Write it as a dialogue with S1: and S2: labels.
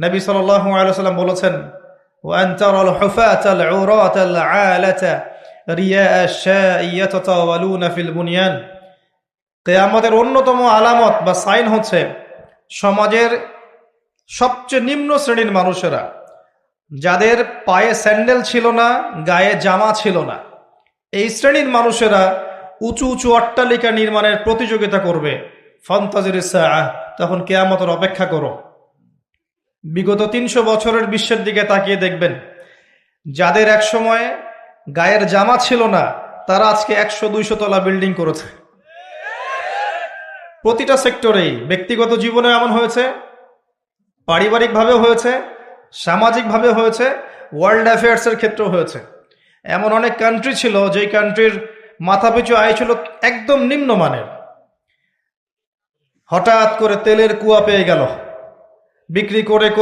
S1: নবী সাল্লাল্লাহু আলাইহি ওয়াসাল্লাম বলেছেন, ওয়ান তারাল হুফাতাল উরাতাল আলাতা রিয়া আশ-শাই ইয়াতাতাওয়ালুনা ফিল বুনিয়ান। কিয়ামতের অন্যতম আলামত বা সাইন হচ্ছে সমাজের সবচেয়ে নিম্ন শ্রেণীর মানুষেরা, যাদের পায়ে স্যান্ডেল ছিল না, গায়ে জামা ছিল না, এই শ্রেণীর মানুষেরা উঁচু উঁচু অট্টালিকা নির্মাণের প্রতিযোগিতা করবে। ফান্তাজিরিস সাআহ, তখন কিয়ামতের অপেক্ষা করো। বিগত ৩০০ বছরের বিশ্বের দিকে তাকিয়ে দেখবেন, যাদের এক সময় গায়ের জামা ছিল না, তারা আজকে ১০০-২০০ তলা বিল্ডিং করেছে। প্রতিটা সেক্টরেই, ব্যক্তিগত জীবনে এমন হয়েছে, পারিবারিকভাবে হয়েছে, সামাজিকভাবে হয়েছে, ওয়ার্ল্ড অ্যাফেয়ার্সের ক্ষেত্রেও হয়েছে। এমন অনেক কান্ট্রি ছিল যেই কান্ট্রির মাথাপিছু আয় ছিল একদম নিম্নমানের, হঠাৎ করে তেলের কুয়া পেয়ে গেল, বিক্রি করে